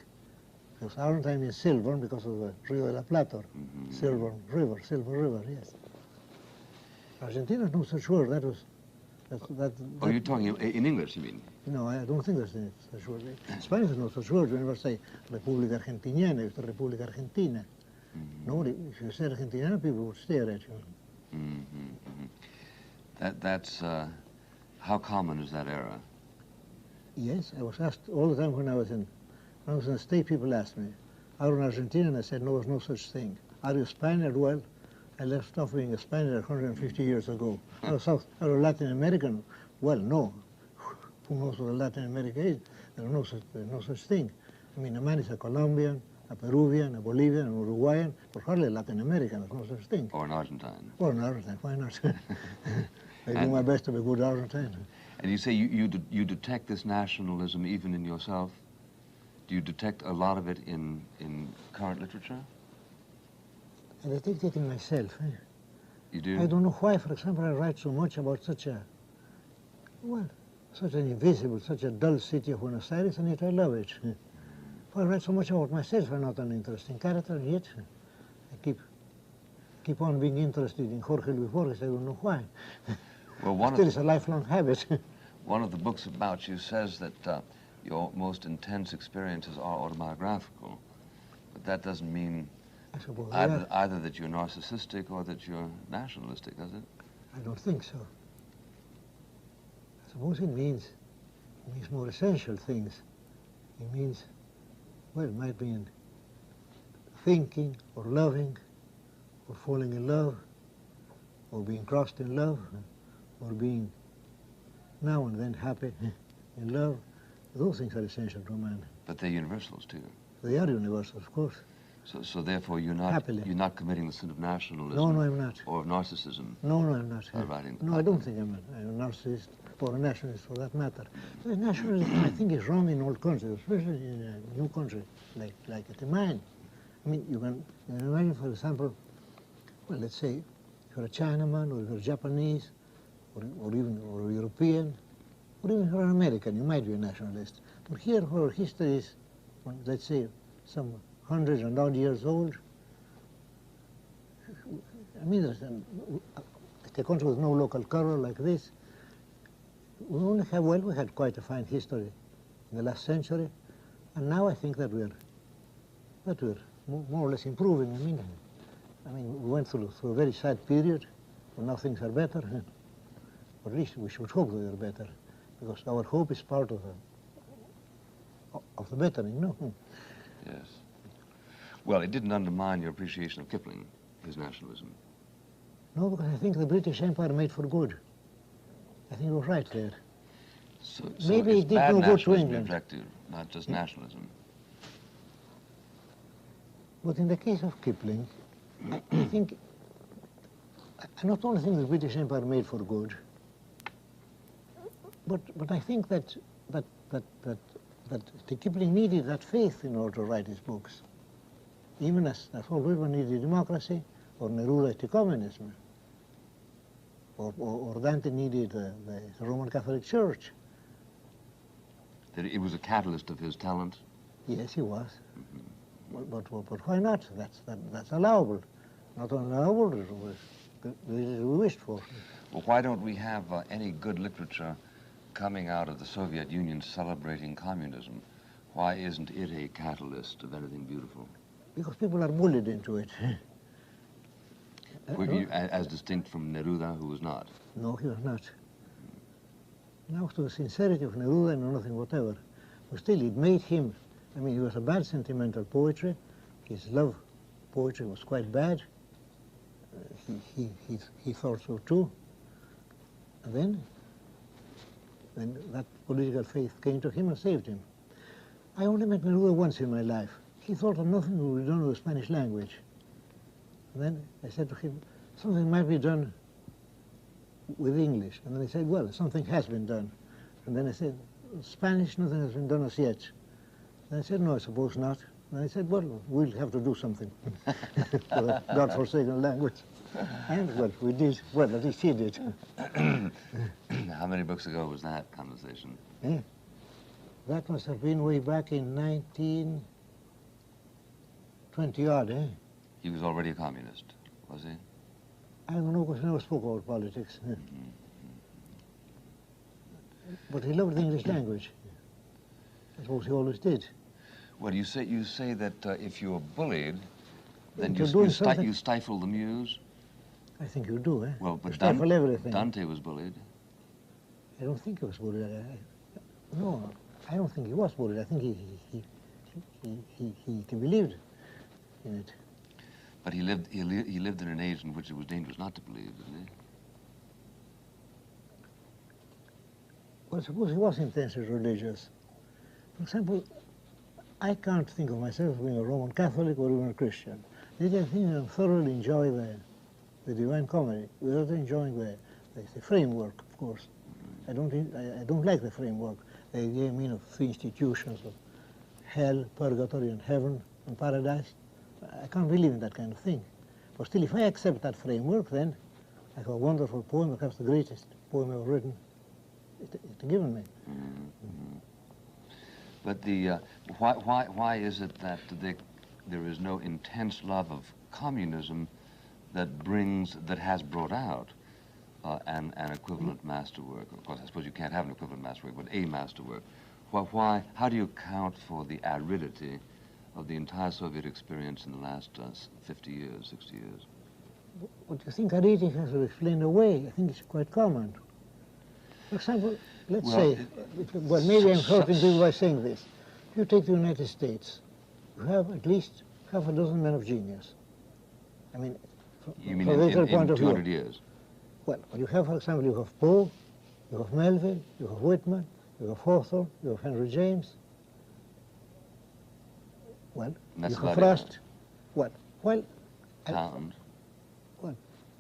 Because Argentine means silver because of the Rio de la Plata. Silver river, yes. Argentina is no such word. That was... Oh, you're talking in English, you mean? No, I don't think there's such word. Spanish is no such word. You never say República Argentiniana, it's the República Argentina. Nobody, if you say Argentina, people would stare at you. That's, how common is that error? Yes, I was asked all the time when I was in the State, people asked me, are you an Argentinian? And I said, no, there's no such thing. Are you Spaniard? Well, I left off being a Spaniard 150 years ago. Are you Latin American? Well, no. Who knows what a Latin America is? There's no such thing. I mean, a man is a Colombian, a Peruvian, a Bolivian, an Uruguayan, but hardly a Latin American. There's no such thing. Or an Argentine. Or an Argentine, why not? I do my best to be a good Argentine. And you say you detect this nationalism even in yourself? Do you detect a lot of it in current literature? I detect it in myself. You do? I don't know why, for example, I write so much about such an invisible, such a dull city of Buenos Aires, and yet I love it. I write so much about myself. I'm not an interesting character, and yet I keep on being interested in Jorge Luis Borges. I don't know why. Well, Still, it's a lifelong habit. One of the books about you says that your most intense experiences are autobiographical, but that doesn't mean either that you're narcissistic or that you're nationalistic, does it? I don't think so. I suppose it means more essential things. It means, well, it might be in thinking or loving or falling in love or being crossed in love or being now and then happy in love. Those things are essential to a man. But they're universals too. They are universal, of course. So therefore you're not committing the sin of nationalism. No, I'm not. Or of narcissism. No, I'm not. No, I don't think I'm a narcissist or a nationalist for that matter. The nationalism, I think, is wrong in all countries, especially in a new country like mine. I mean, you can imagine, for example, well, let's say you're a Chinaman or you're Japanese or even a European, or even if you're an American, you might be a nationalist. But here, where history is, let's say, some hundreds and odd years old, I mean, a country with no local color like this, we had quite a fine history in the last century, and now I think that we're more or less improving. I mean, we went through a very sad period, but now things are better. Or at least we should hope they are better, because our hope is part of the bettering, no? Yes. Well, it didn't undermine your appreciation of Kipling, his nationalism. No, because I think the British Empire made for good. I think it was right there. So maybe it did no good to England. Objective, not just nationalism. But in the case of Kipling, I think, I not only think the British Empire made for good, but I think that Kipling needed that faith in order to write his books. Even as all people needed democracy, or Neruda ecumenism, or Dante needed the Roman Catholic Church. That it was a catalyst of his talent? Yes, he was. But why not? That's allowable. Not only allowable, it was we wished for. Well, why don't we have any good literature coming out of the Soviet Union celebrating communism? Why isn't it a catalyst of anything beautiful? Because people are bullied into it. As distinct from Neruda, who was not? No, he was not. Now, to the sincerity of Neruda, I know nothing whatever. But still, it made him, I mean, he was a bad sentimental poetry. His love poetry was quite bad. he thought so too. And then that political faith came to him and saved him. I only met Neruda once in my life. He thought of nothing would be done with the Spanish language. And then I said to him, something might be done with English. And then he said, well, something has been done. And then I said, Spanish, nothing has been done as yet. And I said, no, I suppose not. And I said, well, we'll have to do something for that God-forsaken language. And, well, we did. Well, at least he did. How many books ago was that conversation? Yeah. That must have been way back in 1920-odd, eh? He was already a communist, was he? I don't know, because he never spoke about politics. But he loved the English language. I suppose he always did. Well, you say that if you were bullied, then You're you doing something- stifle the muse? I think you do, eh? Well, but You stifle everything. Dante was bullied. I don't think he was bullied. No, I don't think he was bullied. I think he believed in it. But he lived in an age in which it was dangerous not to believe, didn't he? Well, suppose he was intensely religious. For example, I can't think of myself being a Roman Catholic or even a Christian. I think I thoroughly enjoy the Divine Comedy without enjoying the framework, of course. I don't like the framework, the idea, I mean, of three institutions of hell, purgatory, and heaven, and paradise. I can't believe in that kind of thing. But still, if I accept that framework, then I have a wonderful poem, perhaps the greatest poem ever written. It's given me. Mm-hmm. But why is it that there is no intense love of communism that has brought out an equivalent masterwork? Of course, I suppose you can't have an equivalent masterwork, but a masterwork. How do you account for the aridity of the entire Soviet experience in the last 50 years, 60 years? What you think aridity has to be explained away? I think it's quite common. For example, let's say, well, maybe I'm hurting people by saying this. If you take the United States, you have at least half a dozen men of genius. I mean, you mean from in their point of 200 view. years? Well, you have, for example, you have Poe, you have Melville, you have Whitman, you have Hawthorne, you have Henry James. Well, you have Frost. Well, Pound.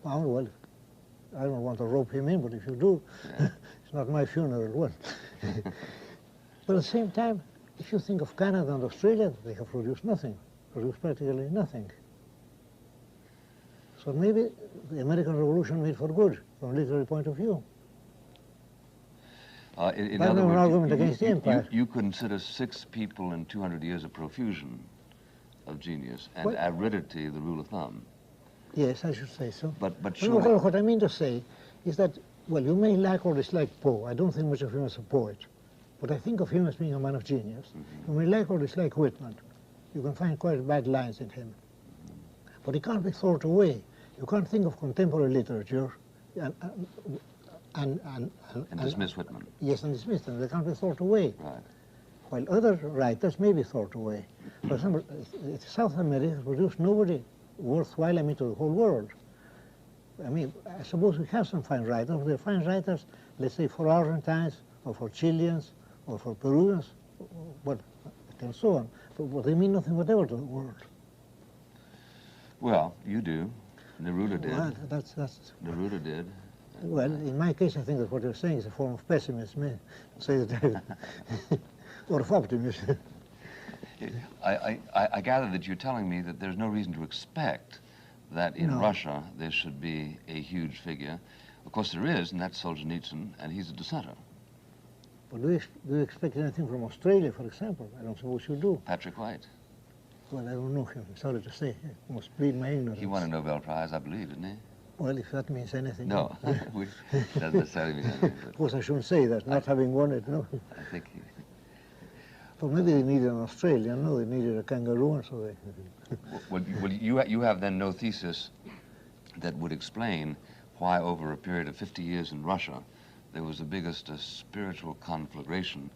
Well, I don't want to rope him in, but if you do, Yeah. it's not my funeral one. But at the same time, if you think of Canada and Australia, they have produced nothing, produced practically nothing. So maybe the American Revolution made for good from a literary point of view. In That's other an words, argument against the empire. you consider 6 people in 200 years of profusion of genius and Well- aridity the rule of thumb. Yes, I should say so. But Well, surely, what I mean to say is that, well, you may like or dislike Poe. I don't think much of him as a poet, but I think of him as being a man of genius. You may like or dislike Whitman. You can find quite bad lines in him. But he can't be thrown away. You can't think of contemporary literature and dismiss Whitman. Yes, and dismiss them. They can't be thrown away. Right. While other writers may be thrown away. For example, South America has produced nobody worthwhile, I mean, to the whole world. I mean, I suppose we have some fine writers. They're fine writers, let's say, for Argentines, or for Chileans, or for Peruvians, but and so on. But they mean nothing whatever to the world. Well, you do. Neruda did. Well, that's Neruda did. well, in my case, I think that what you're saying is a form of pessimism, eh? Say that, or of optimism. I gather that you're telling me that there's no reason to expect that in No. Russia there should be a huge figure. Of course there is, and that's Solzhenitsyn, and he's a dissenter. But do you expect anything from Australia, for example? I don't suppose you do. Patrick White. Well, I don't know him. Sorry to say. I must plead my ignorance. He won a Nobel Prize, I believe, didn't he? Well, if that means anything. No, doesn't necessarily mean anything. Of course, I shouldn't say that, not having won it, no. I think he... But maybe they needed an Australian, no, they needed a kangaroo, and so they... Well, you have then no thesis that would explain why over a period of 50 years in Russia there was the biggest spiritual conflagration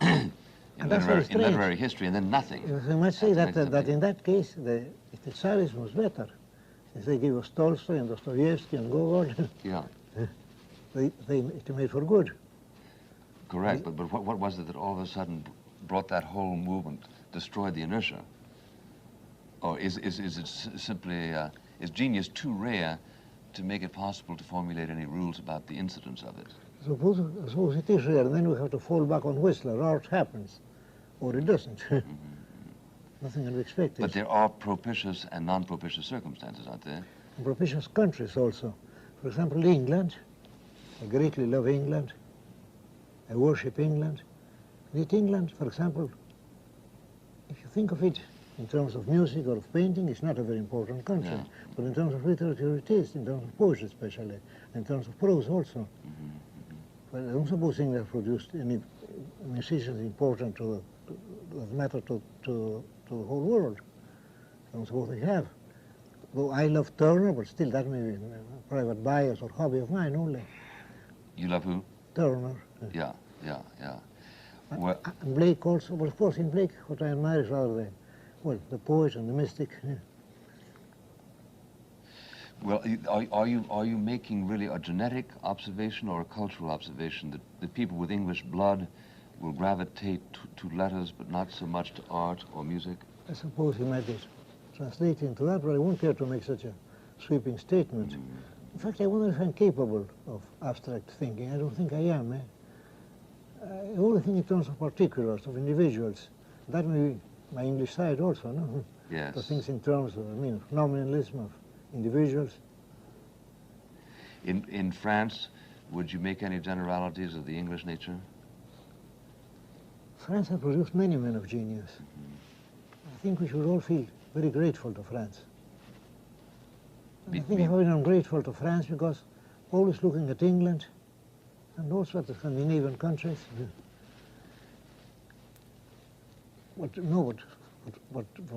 in literary history, and then nothing. You might say That's that in that case, the Tsarism was better. Since they gave us Tolstoy and Dostoevsky and Gogol, Yeah, it made for good. correct. But what was it that all of a sudden brought that whole movement, destroyed the inertia? Or is it simply, is genius too rare to make it possible to formulate any rules about the incidence of it? Suppose it is rare, and then we have to fall back on Whistler. Art happens, or it doesn't. Nothing unexpected. But there are propitious and non-propitious circumstances, aren't there? And propitious countries also. For example, England. I greatly love England. I worship England. Yet England, for example, if you think of it in terms of music or of painting, it's not a very important country. Yeah. But in terms of literature it is, in terms of poetry especially, in terms of prose also. But I don't suppose England produced any musicians important to that matter to the whole world. I don't suppose they have. Though I love Turner, but still that may be a private bias or hobby of mine only. You love who? Turner. Yeah. Well, And Blake also, but of course in Blake what I admire is rather the poet and the mystic. Yeah. well, are you making really a genetic observation or a cultural observation that people with English blood will gravitate to letters but not so much to art or music? I suppose he might be translating into that, but I won't care to make such a sweeping statement. In fact, I wonder if I'm capable of abstract thinking. I don't think I am. I only think in terms of particulars, of individuals. That may be my English side also, no? Yes. The things in terms of, nominalism of individuals. In France, would you make any generalities of the English nature? France has produced many men of genius. I think we should all feel very grateful to France. I think I've been ungrateful to France because always looking at England and also at the Scandinavian countries. What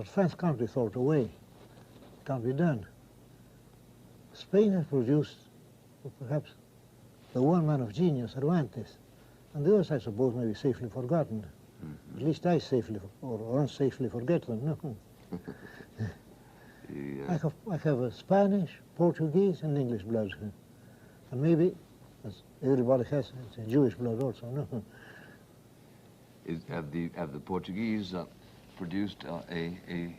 France can't be thought away, can't be done. Spain has produced perhaps the one man of genius, Cervantes, and the others, I suppose, may be safely forgotten. At least I safely or unsafely forget them. No. Yeah. I have a Spanish, Portuguese, and English blood, and maybe, as everybody has, it's a Jewish blood also. No. Have the Portuguese produced a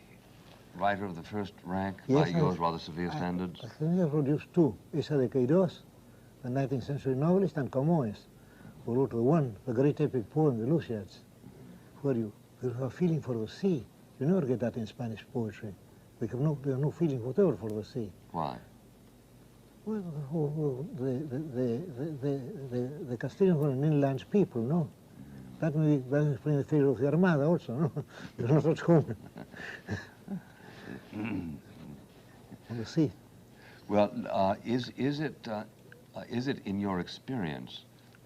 writer of the first rank by yours rather severe standards? I think they produced two: Issa de Queiroz, the 19th century novelist, and Camões, who wrote the great epic poem, the Lusiads, where you have a feeling for the sea. You never get that in Spanish poetry. We have no feeling whatever for the sea. Why? Well, the Castilians were an inland people, no? That may explain the failure of the Armada also, no? They're not at home on the sea. Well, is it in your experience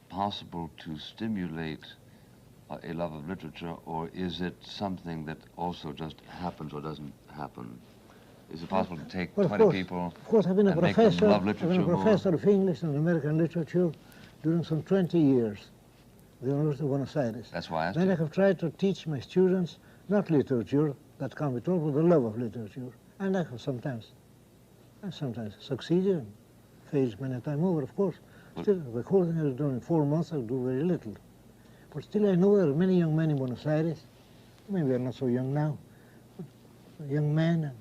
possible to stimulate a love of literature, or is it something that also just happens or doesn't happen? Is it possible to take 20 people of course, I've been a and make them professor. love I've been literature a more? professor of English and American literature during some 20 years at the University of Buenos Aires. That's why I asked Then you. I have tried to teach my students not literature, that can't be taught, but the love of literature. And I have sometimes succeeded and failed many times over, of course. Still, the whole thing I was done in 4 months, I would do very little. But still, I know there are many young men in Buenos Aires, maybe they're not so young now, but young men and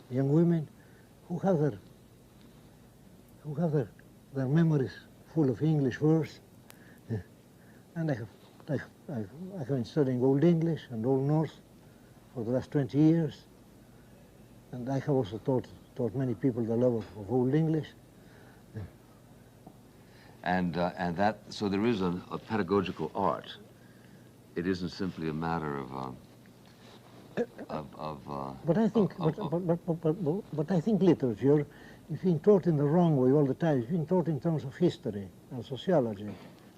young women who have their memories full of English verse. And I have been studying Old English and Old Norse for the last 20 years. And I have also taught many people the love of Old English. So there is a pedagogical art. It isn't simply a matter But I think, but I think literature is being taught in the wrong way all the time. It's being taught in terms of history and sociology.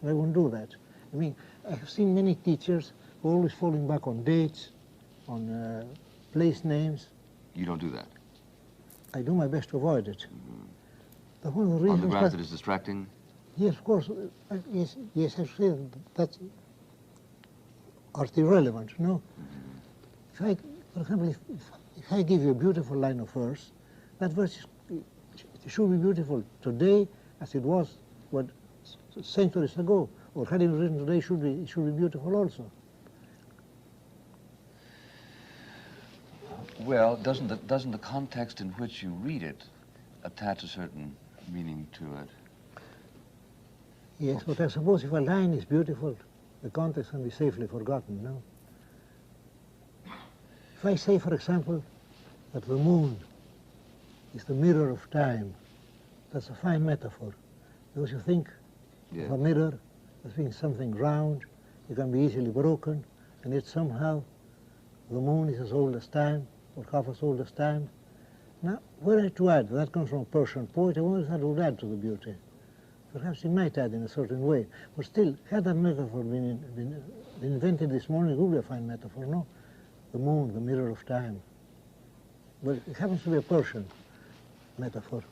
And I won't do that. I mean, I have seen many teachers who are always falling back on dates, on place names. You don't do that? I do my best to avoid it. But one of the On reasons the grounds that it's distracting? yes, of course, yes, I say that's art irrelevant, no? If I, for example, if I give you a beautiful line of verse, That verse it should be beautiful today as it was centuries ago, or had it been written today, it should be beautiful also. Well, doesn't the context in which you read it attach a certain meaning to it? Yes, but I suppose if a line is beautiful, the context can be safely forgotten, no? If I say, for example, that the moon is the mirror of time, that's a fine metaphor, because you think of a mirror as being something round, it can be easily broken, and yet somehow the moon is as old as time, or half as old as time. Now, were I to add, that comes from a Persian poet, I wonder if that would add to the beauty. Perhaps he might add in a certain way, but still, had that metaphor been invented this morning, it would be a fine metaphor, no? The moon, the mirror of time. Well, it happens to be a Persian metaphor.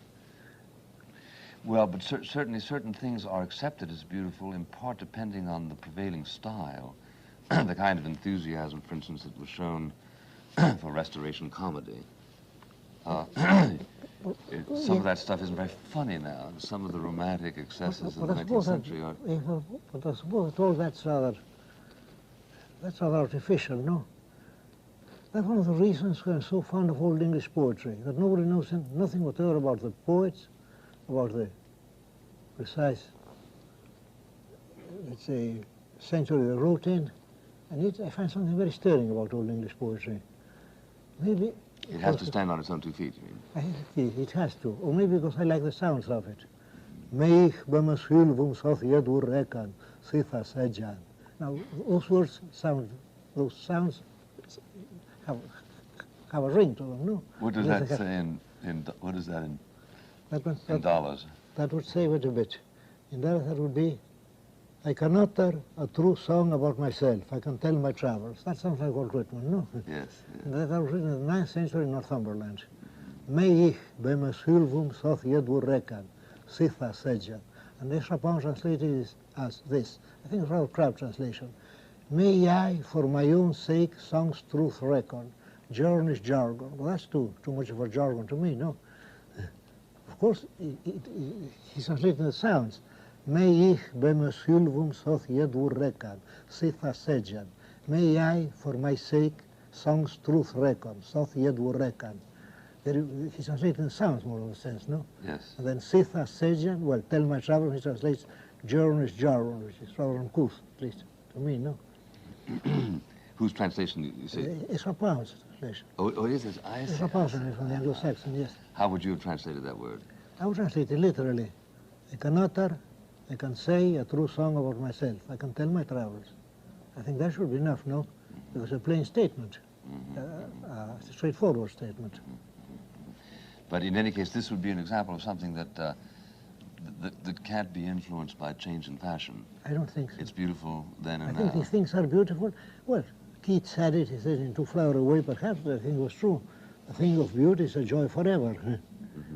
Well, but certainly certain things are accepted as beautiful in part depending on the prevailing style. The kind of enthusiasm, for instance, that was shown for Restoration comedy. Some of that stuff isn't very funny now. Some of the romantic excesses of the 19th century are... But I suppose that all that's rather artificial, no? That's one of the reasons why I'm so fond of old English poetry, that nobody knows nothing whatever about the poets, about the precise, let's say, century they wrote in, and yet I find something very stirring about old English poetry. Maybe... It has to stand on its own 2 feet, you mean? I think it has to, or maybe because I like the sounds of it. Meich b'mashilvum soth yedur rekan, sitha sejan. Now, those words sound, those sounds have a ring to them, no? What does that say what is that in dollars? That would say it a bit. In dollars, that would be, I can utter a true song about myself. I can tell my travels. That sounds like Walt Whitman, no? Yes. That was written in the 9th century in Northumberland. Meich b'mashilvum soth yedur rekan, sitha sejan. And this Rapon translated as this. I think it's a rather crabbed translation. May I, for my own sake, song's truth reckon, journey's jargon. Well, that's too much of a jargon to me, no? Of course, he's translating the sounds. May ich b'mashilvum soth yedur rekan, sitha sejan. May I, for my sake, song's truth reckon, soth yedur rekan. He's translating the sounds more of a sense, no? Yes. And then sitha sejan, well, tell my travel, he translates journey's jargon, which is rather uncouth, at least to me, no? Whose translation you say? It's Rapon's translation. Oh, it is? It's Rapon's translation from the Anglo-Saxon, yes. How would you have translated that word? I would translate it literally. I can utter, I can say a true song about myself. I can tell my travels. I think that should be enough, no? Because a plain statement, a straightforward statement. But in any case, this would be an example of something that can't be influenced by change in fashion. I don't think so. It's beautiful then and I think now. these things are beautiful. Well, Keats said it, he said in To Flower Away, perhaps the thing was true. A thing of beauty is a joy forever.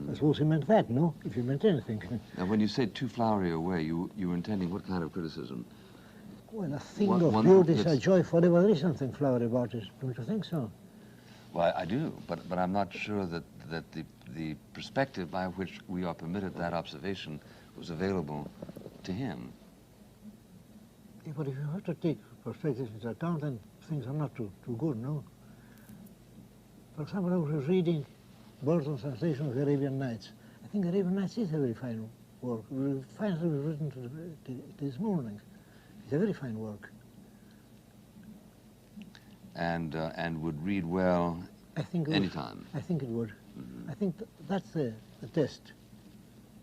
I suppose he meant that, no? If he meant anything. Now, when you say too flowery away, you were intending what kind of criticism? Well, a thing of beauty is a joy forever. There is something flowery about it. Don't you think so? Well, I do, but I'm not sure that the perspective by which we are permitted that observation was available to him. Yeah, but if you have to take perspectives into account, then things are not too good, no? For example, I was reading Borges' translation of the Arabian Nights. I think Arabian Nights is a very fine work. Fine as it was written this morning. It's a very fine work. And would read well anytime. I think it would. I think that's the test,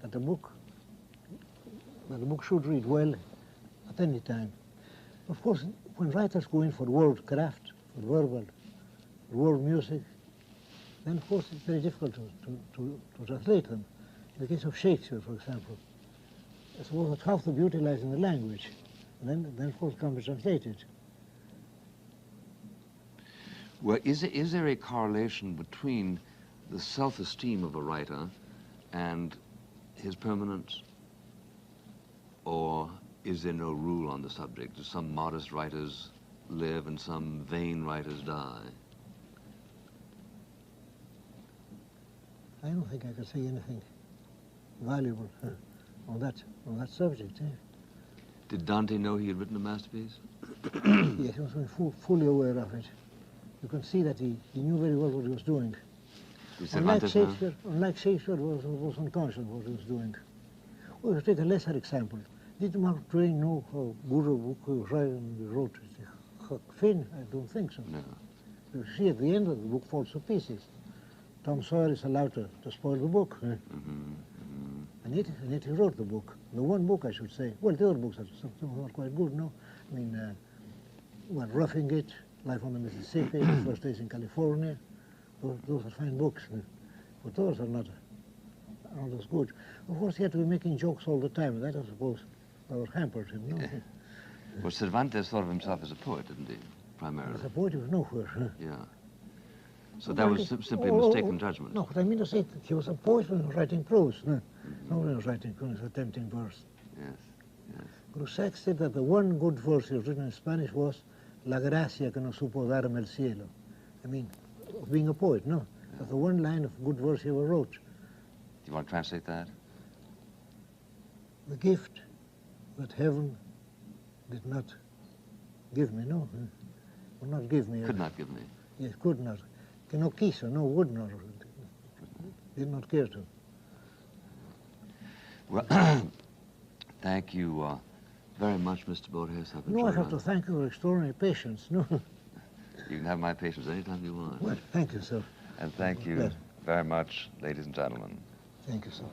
that the book should read well at any time. Of course, when writers go in for word craft, for verbal, for word music, then of course it's very difficult to translate them. In the case of Shakespeare, for example, I suppose that half the beauty lies in the language, and then of course can be translated. Well, is there a correlation between the self-esteem of a writer and his permanence? Or is there no rule on the subject? Do some modest writers live and some vain writers die? I don't think I could say anything valuable on that subject. Did Dante know he had written a masterpiece? Yes, he was fully aware of it. You can see that he knew very well what he was doing. Unlike Shakespeare, was unconscious of what he was doing. Well, to take a lesser example, did Mark Twain know how good a book he was writing? He wrote Huck Finn? I don't think so. No. You see, at the end of the book falls to pieces. Tom Sawyer is allowed to spoil the book. And yet he wrote the book. The one book, I should say. Well, the other books are some are quite good, no? I mean, well, Roughing It, Life on the Mississippi, First Days in California. Those are fine books. But those are not as good. Of course, he had to be making jokes all the time. That, I suppose, hampered him, no? Well, Cervantes thought of himself as a poet, didn't he, primarily? As a poet, he was nowhere. Yeah. So that was simply a mistaken judgment. No, what I mean to say, he was a poet when he was writing prose. No, when he was writing, when he was attempting verse. Yes, yes. Groussac said that the one good verse he was written in Spanish was La gracia que no supo darme el cielo. I mean, being a poet, no? Yeah. That's the one line of good verse he ever wrote. Do you want to translate that? The gift that heaven did not give me, no? Would not give me. Could not give me. Yes, could not. Que no quiso, no, would not. Did not care to. Well, thank you very much, Mr. Borges. No, I have to thank you for extraordinary patience, no? You can have my patience anytime you want. Well, thank you, sir. And thank you very much, ladies and gentlemen. Thank you, sir.